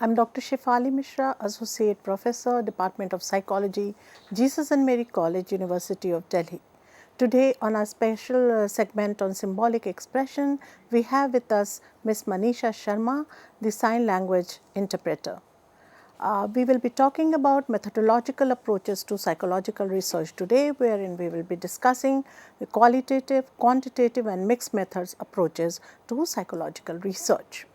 I'm Dr. Shefali Mishra, Associate Professor, Department of Psychology, Jesus and Mary College, University of Delhi. Today on our special segment on symbolic expression, we have with us Ms. Manisha Sharma, the sign language interpreter. We will be talking about methodological approaches to psychological research today, wherein we will be discussing the qualitative, quantitative and mixed methods approaches to psychological research.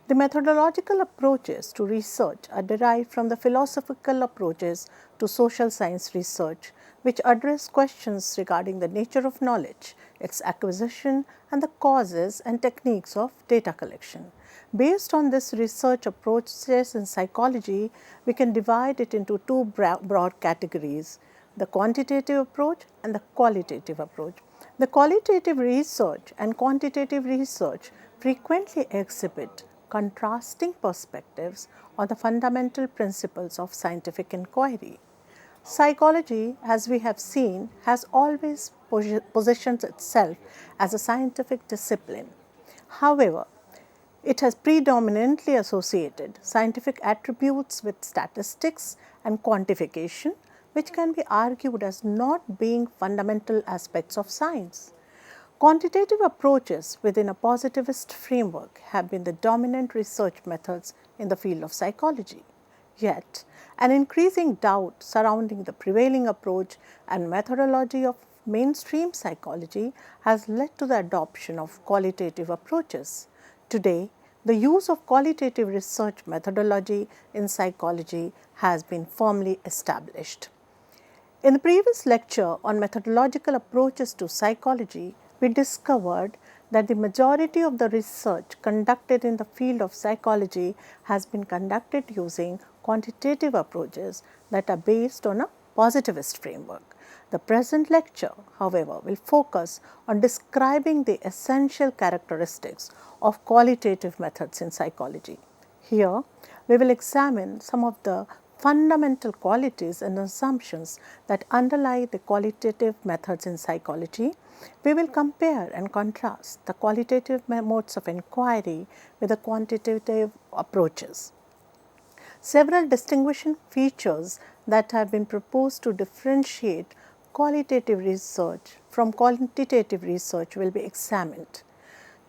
The methodological approaches to research are derived from the philosophical approaches to social science research, which address questions regarding the nature of knowledge, its acquisition, and the causes and techniques of data collection. Based on this research approaches in psychology, we can divide it into two broad categories: the quantitative approach and the qualitative approach. The qualitative research and quantitative research frequently exhibit contrasting perspectives on the fundamental principles of scientific inquiry. Psychology, as we have seen, has always positioned itself as a scientific discipline. However, it has predominantly associated scientific attributes with statistics and quantification, which can be argued as not being fundamental aspects of science. Quantitative approaches within a positivist framework have been the dominant research methods in the field of psychology. Yet, an increasing doubt surrounding the prevailing approach and methodology of mainstream psychology has led to the adoption of qualitative approaches. Today, the use of qualitative research methodology in psychology has been firmly established. In the previous lecture on methodological approaches to psychology, we discovered that the majority of the research conducted in the field of psychology has been conducted using quantitative approaches that are based on a positivist framework. The present lecture, however, will focus on describing the essential characteristics of qualitative methods in psychology. Here, we will examine some of the fundamental qualities and assumptions that underlie the qualitative methods in psychology. We will compare and contrast the qualitative modes of inquiry with the quantitative approaches. Several distinguishing features that have been proposed to differentiate qualitative research from quantitative research will be examined.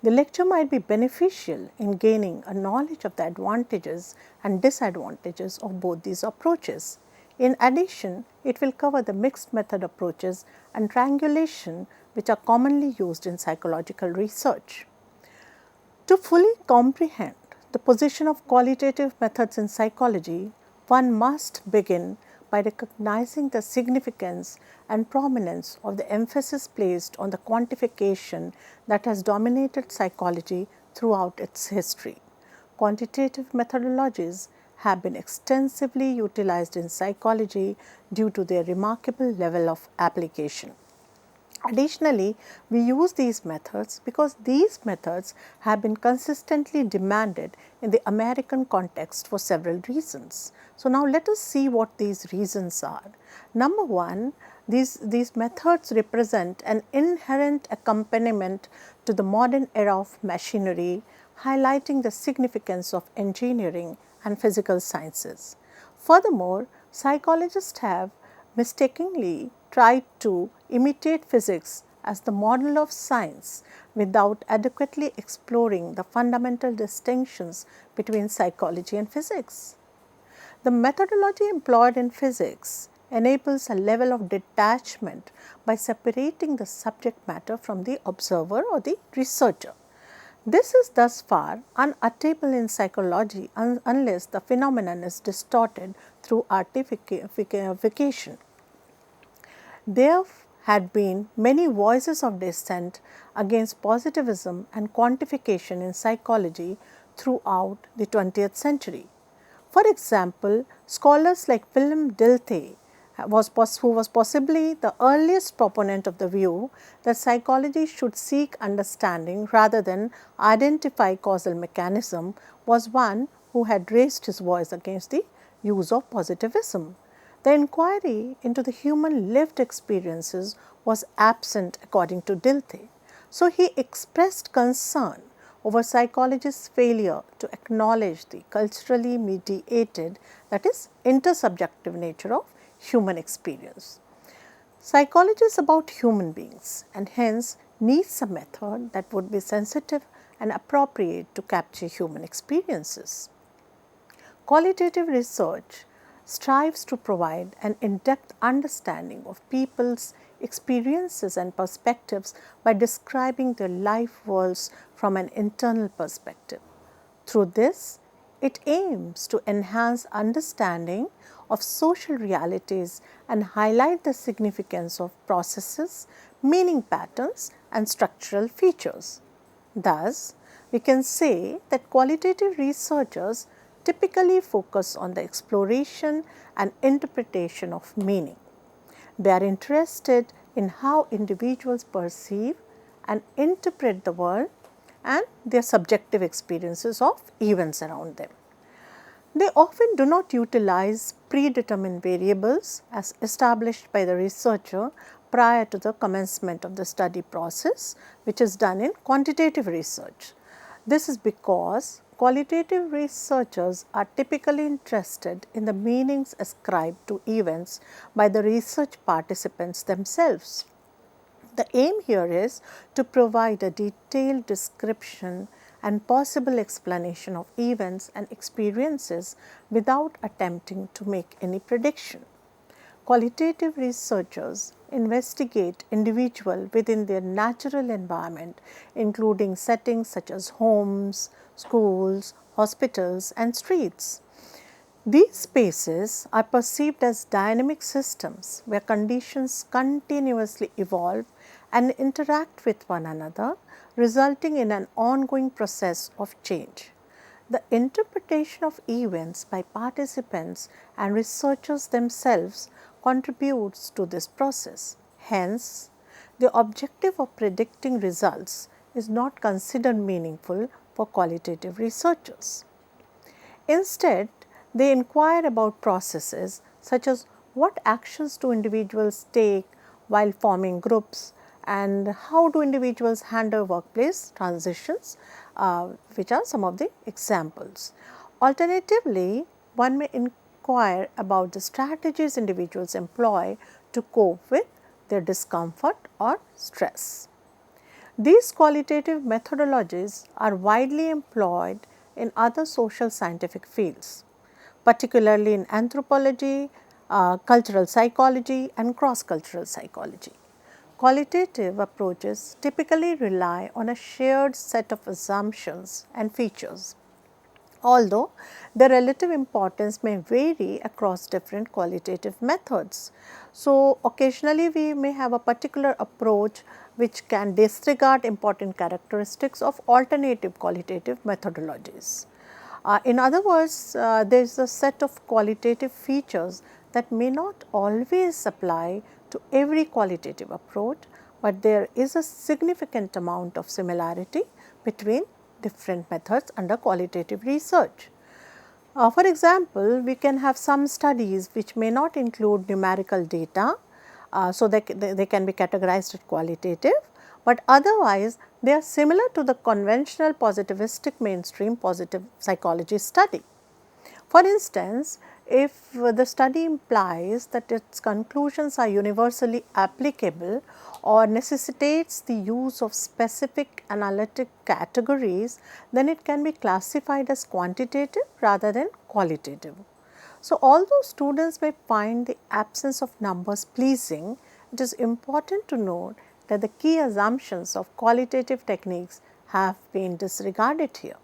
The lecture might be beneficial in gaining a knowledge of the advantages and disadvantages of both these approaches. In addition, it will cover the mixed method approaches and triangulation which are commonly used in psychological research. To fully comprehend the position of qualitative methods in psychology, one must begin by recognizing the significance and prominence of the emphasis placed on the quantification that has dominated psychology throughout its history. Quantitative methodologies have been extensively utilized in psychology due to their remarkable level of application. Additionally, we use these methods because these methods have been consistently demanded in the American context for several reasons. So, now let us see what these reasons are. Number one, these methods represent an inherent accompaniment to the modern era of machinery, highlighting the significance of engineering and physical sciences. Furthermore, psychologists have mistakenly tried to imitate physics as the model of science without adequately exploring the fundamental distinctions between psychology and physics. The methodology employed in physics enables a level of detachment by separating the subject matter from the observer or the researcher. This is thus far unattainable in psychology unless the phenomenon is distorted through artification. There had been many voices of dissent against positivism and quantification in psychology throughout the 20th century. For example, scholars like Wilhelm Dilthey, who was possibly the earliest proponent of the view that psychology should seek understanding rather than identify causal mechanism, was one who had raised his voice against the use of positivism. The inquiry into the human lived experiences was absent according to Dilthey. So, he expressed concern over psychologists' failure to acknowledge the culturally mediated, that is, intersubjective nature of human experience. Psychology is about human beings and hence needs a method that would be sensitive and appropriate to capture human experiences. Qualitative research strives to provide an in-depth understanding of people's experiences and perspectives by describing their life worlds from an internal perspective. Through this, it aims to enhance understanding of social realities and highlight the significance of processes, meaning patterns, and structural features. Thus, we can say that qualitative researchers typically focus on the exploration and interpretation of meaning. They are interested in how individuals perceive and interpret the world and their subjective experiences of events around them. They often do not utilize predetermined variables as established by the researcher prior to the commencement of the study process, which is done in quantitative research. This is because qualitative researchers are typically interested in the meanings ascribed to events by the research participants themselves. The aim here is to provide a detailed description and possible explanation of events and experiences without attempting to make any prediction. Qualitative researchers investigate individuals within their natural environment, including settings such as homes, schools, hospitals, and streets. These spaces are perceived as dynamic systems where conditions continuously evolve and interact with one another, resulting in an ongoing process of change. The interpretation of events by participants and researchers themselves contributes to this process. Hence, the objective of predicting results is not considered meaningful for qualitative researchers. Instead, they inquire about processes such as what actions do individuals take while forming groups and how do individuals handle workplace transitions, which are some of the examples. Alternatively, one may inquire about the strategies individuals employ to cope with their discomfort or stress. These qualitative methodologies are widely employed in other social scientific fields, particularly in anthropology, cultural psychology, and cross-cultural psychology. Qualitative approaches typically rely on a shared set of assumptions and features, although the relative importance may vary across different qualitative methods. So, occasionally we may have a particular approach which can disregard important characteristics of alternative qualitative methodologies. In other words, there is a set of qualitative features that may not always apply to every qualitative approach, but there is a significant amount of similarity between different methods under qualitative research. For example, we can have some studies which may not include numerical data, so they can be categorized as qualitative, but otherwise they are similar to the conventional positivistic mainstream positive psychology study. For instance, if the study implies that its conclusions are universally applicable or necessitates the use of specific analytic categories, then it can be classified as quantitative rather than qualitative. So, although students may find the absence of numbers pleasing, it is important to note that the key assumptions of qualitative techniques have been disregarded here.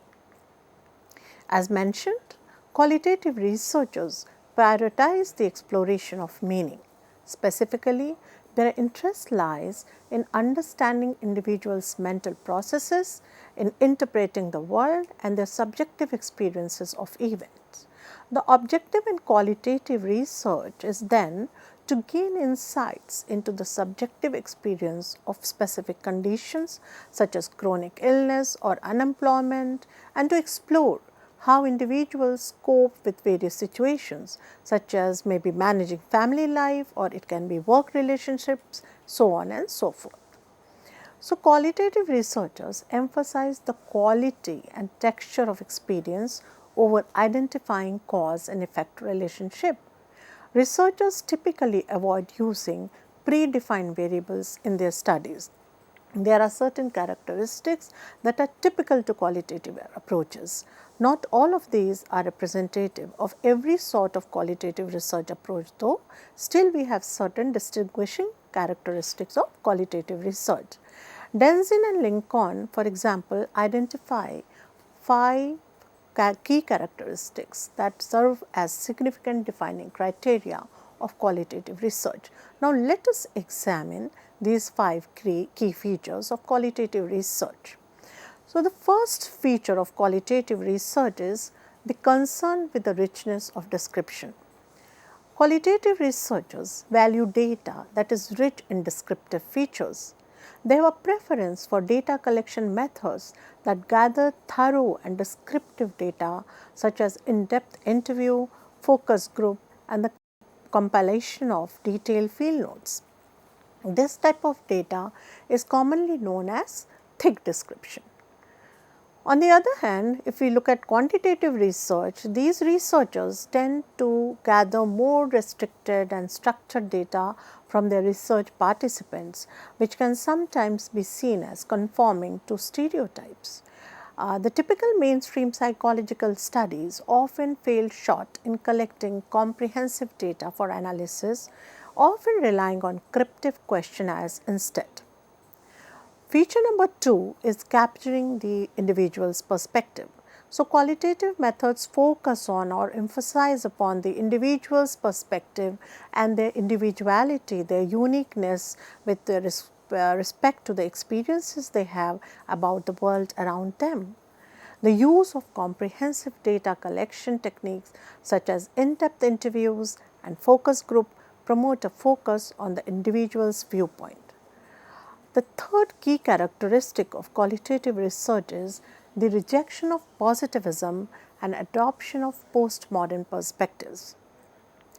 As mentioned, qualitative researchers prioritize the exploration of meaning. Specifically, their interest lies in understanding individuals' mental processes, in interpreting the world and their subjective experiences of events. The objective in qualitative research is then to gain insights into the subjective experience of specific conditions such as chronic illness or unemployment, and to explore how individuals cope with various situations such as maybe managing family life or it can be work relationships, so on and so forth. So, qualitative researchers emphasize the quality and texture of experience over identifying cause and effect relationship. Researchers typically avoid using predefined variables in their studies. There are certain characteristics that are typical to qualitative approaches. Not all of these are representative of every sort of qualitative research approach, though still we have certain distinguishing characteristics of qualitative research. Denzin and Lincoln, for example, identify 5 key characteristics that serve as significant defining criteria of qualitative research. Now, let us examine these 5 key features of qualitative research. So, the first feature of qualitative research is the concern with the richness of description. Qualitative researchers value data that is rich in descriptive features. They have a preference for data collection methods that gather thorough and descriptive data such as in-depth interview, focus group and the compilation of detailed field notes. This type of data is commonly known as thick description. On the other hand, if we look at quantitative research, these researchers tend to gather more restricted and structured data from their research participants, which can sometimes be seen as conforming to stereotypes. The typical mainstream psychological studies often fail short in collecting comprehensive data for analysis, often relying on cryptic questionnaires instead. Feature number 2 is capturing the individual's perspective. So, qualitative methods focus on or emphasize upon the individual's perspective and their individuality, their uniqueness with respect to the experiences they have about the world around them. The use of comprehensive data collection techniques such as in-depth interviews and focus group promote a focus on the individual's viewpoint. The third key characteristic of qualitative research is the rejection of positivism and adoption of postmodern perspectives.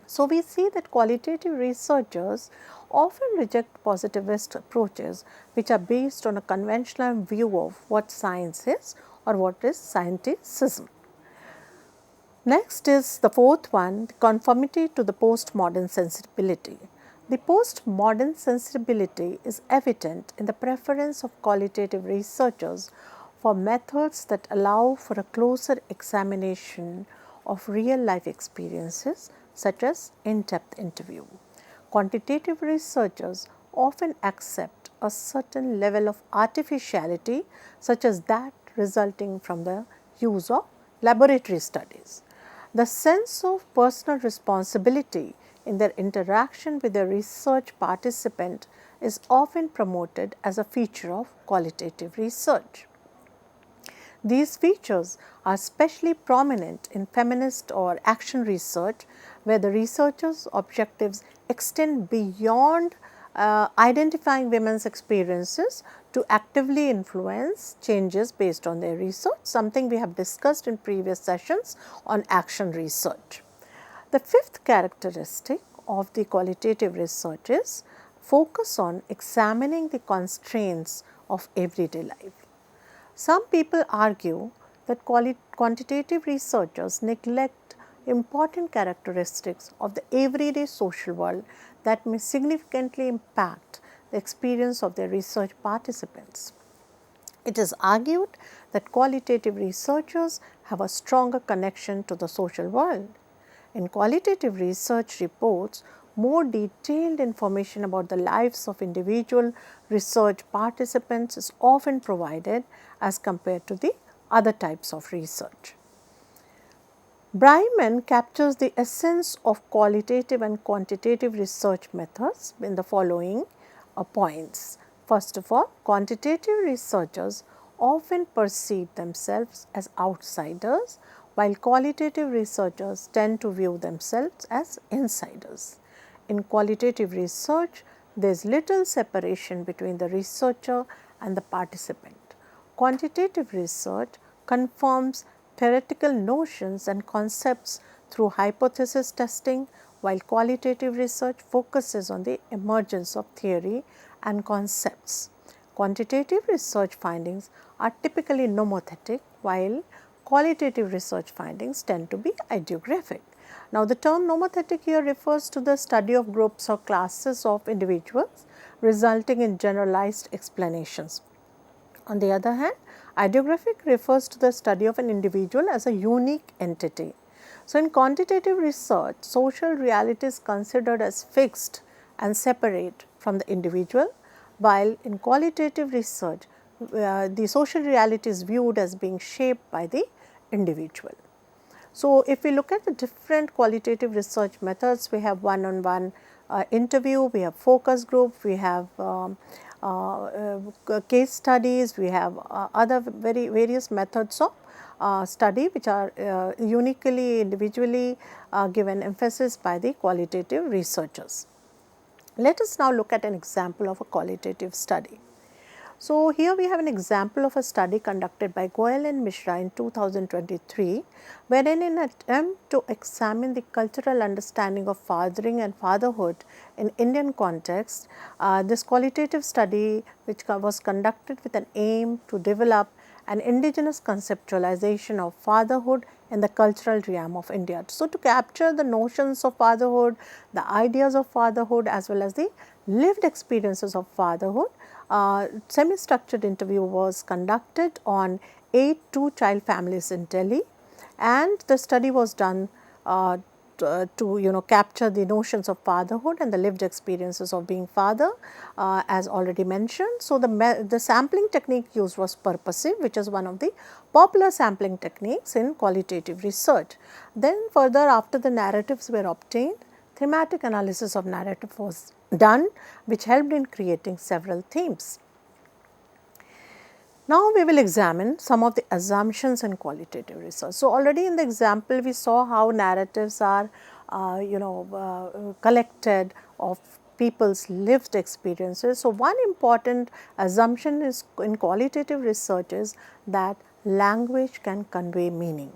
So, we see that qualitative researchers often reject positivist approaches which are based on a conventional view of what science is or what is scientificism. Next is the fourth one, the conformity to the postmodern sensibility. The postmodern sensibility is evident in the preference of qualitative researchers for methods that allow for a closer examination of real life experiences such as in-depth interview. Quantitative researchers often accept a certain level of artificiality such as that resulting from the use of laboratory studies. The sense of personal responsibility in their interaction with the research participant is often promoted as a feature of qualitative research. These features are especially prominent in feminist or action research, where the researchers' objectives extend beyond identifying women's experiences to actively influence changes based on their research, something we have discussed in previous sessions on action research. The fifth characteristic of the qualitative research is focus on examining the constraints of everyday life. Some people argue that quantitative researchers neglect important characteristics of the everyday social world that may significantly impact the experience of their research participants. It is argued that qualitative researchers have a stronger connection to the social world. In qualitative research reports, more detailed information about the lives of individual research participants is often provided as compared to the other types of research. Bryman captures the essence of qualitative and quantitative research methods in the following points. First of all, quantitative researchers often perceive themselves as outsiders, while qualitative researchers tend to view themselves as insiders. In qualitative research, there is little separation between the researcher and the participant. Quantitative research confirms theoretical notions and concepts through hypothesis testing, while qualitative research focuses on the emergence of theory and concepts. Quantitative research findings are typically nomothetic, while qualitative research findings tend to be ideographic. Now, the term nomothetic here refers to the study of groups or classes of individuals resulting in generalized explanations. On the other hand, ideographic refers to the study of an individual as a unique entity. So, in quantitative research, social reality is considered as fixed and separate from the individual, while in qualitative research, the social reality is viewed as being shaped by the individual. So, if we look at the different qualitative research methods, we have one-on-one interview, we have focus group, we have case studies, we have other various methods of study which are uniquely, individually given emphasis by the qualitative researchers. Let us now look at an example of a qualitative study. So, here we have an example of a study conducted by Goyal and Mishra in 2023, wherein in an attempt to examine the cultural understanding of fathering and fatherhood in Indian context, this qualitative study which was conducted with an aim to develop an indigenous conceptualization of fatherhood in the cultural realm of India. So, to capture the notions of fatherhood, the ideas of fatherhood as well as the lived experiences of fatherhood, semi-structured interview was conducted on 8 two-child families in Delhi, and the study was done to capture the notions of fatherhood and the lived experiences of being father, as already mentioned. So, the sampling technique used was purposive, which is one of the popular sampling techniques in qualitative research. Then further, after the narratives were obtained, thematic analysis of narrative was done, which helped in creating several themes. Now, we will examine some of the assumptions in qualitative research. So, already in the example we saw how narratives are collected of people's lived experiences. So, one important assumption is in qualitative research is that language can convey meaning.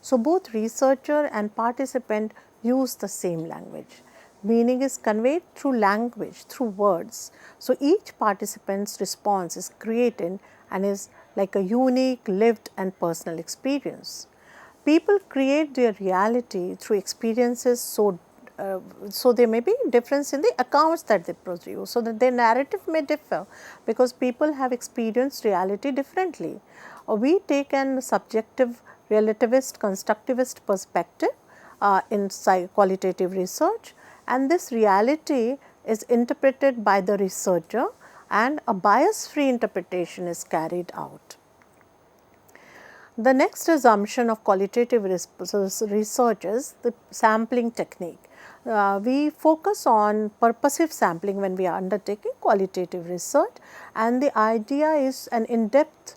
So, both researcher and participant use the same language. Meaning is conveyed through language, through words. So, each participant's response is created and is like a unique lived and personal experience. People create their reality through experiences, so there may be difference in the accounts that they produce, so that their narrative may differ because people have experienced reality differently. We take an subjective, relativist, constructivist perspective in qualitative research, and this reality is interpreted by the researcher and a bias-free interpretation is carried out. The next assumption of qualitative research is the sampling technique. We focus on purposive sampling when we are undertaking qualitative research, and the idea is an in-depth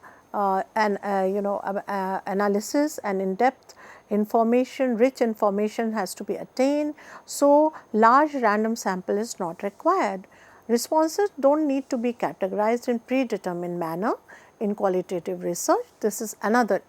analysis and in-depth information, rich information has to be attained. So, large random sample is not required. Responses do not need to be categorized in predetermined manner in qualitative research. This is another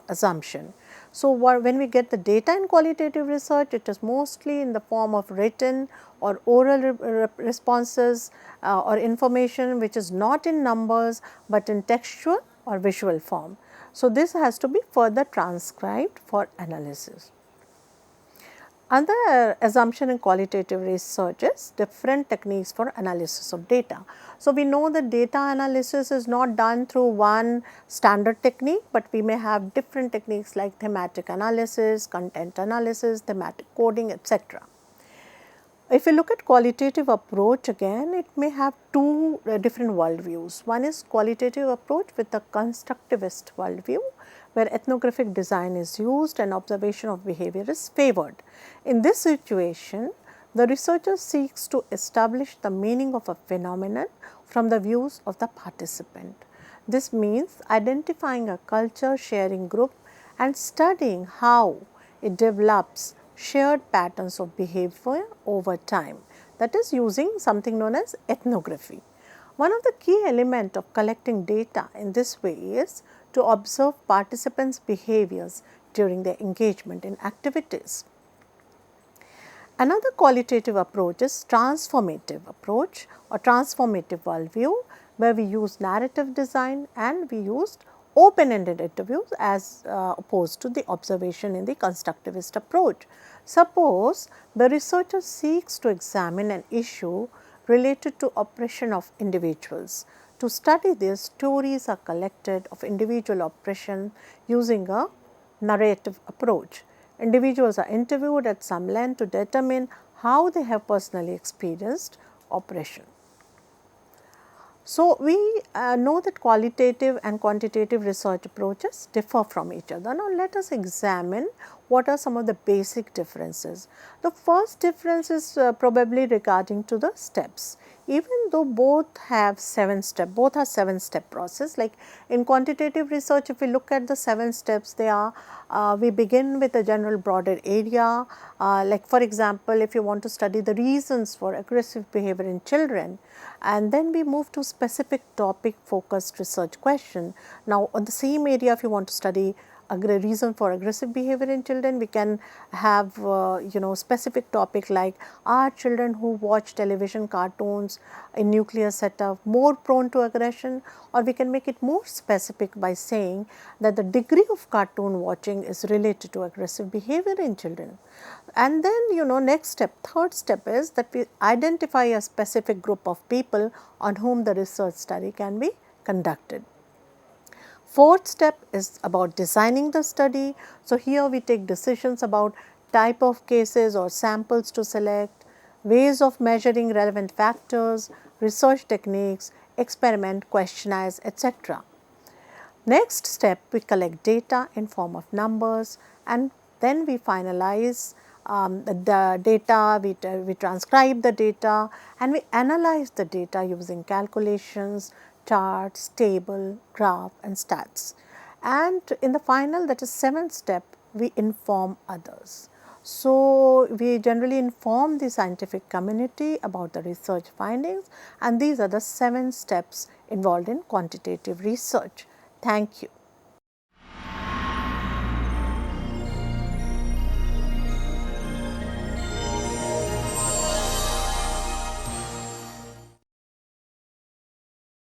assumption. So, when we get the data in qualitative research, it is mostly in the form of written or oral responses or information which is not in numbers, but in textual or visual form. So, this has to be further transcribed for analysis. Another assumption in qualitative research is different techniques for analysis of data. So, we know that data analysis is not done through one standard technique, but we may have different techniques like thematic analysis, content analysis, thematic coding, etc. If we look at qualitative approach again, it may have two different worldviews. One is qualitative approach with a constructivist worldview, where ethnographic design is used and observation of behavior is favored. In this situation, the researcher seeks to establish the meaning of a phenomenon from the views of the participant. This means identifying a culture sharing group and studying how it develops shared patterns of behavior over time, that is using something known as ethnography. One of the key elements of collecting data in this way is to observe participants' behaviors during their engagement in activities. Another qualitative approach is transformative approach or transformative worldview, where we used narrative design and we used open-ended interviews as opposed to the observation in the constructivist approach. Suppose the researcher seeks to examine an issue related to oppression of individuals. To study this, stories are collected of individual oppression using a narrative approach. Individuals are interviewed at some length to determine how they have personally experienced oppression. So, we know that qualitative and quantitative research approaches differ from each other. Now, let us examine what are some of the basic differences. The first difference is probably regarding to the steps. Even though both have 7-step, both are 7-step process. Like in quantitative research, if we look at the 7 steps, they are we begin with a general broader area. Like for example, if you want to study the reasons for aggressive behavior in children, and then we move to specific topic focused research question. Now, on the same area, if you want to study a reason for aggressive behavior in children, we can have specific topic like, are children who watch television cartoons in nuclear setup more prone to aggression, or we can make it more specific by saying that the degree of cartoon watching is related to aggressive behavior in children. And then next step, third step is that we identify a specific group of people on whom the research study can be conducted. Fourth step is about designing the study. So, here we take decisions about type of cases or samples to select, ways of measuring relevant factors, research techniques, experiment, questionnaires, etc. Next step, we collect data in form of numbers, and then we finalize the data, we transcribe the data, and we analyze the data using calculations, charts, table, graph and stats. And in the final, that is 7th step, we inform others. So, we generally inform the scientific community about the research findings, and these are the 7 steps involved in quantitative research. Thank you.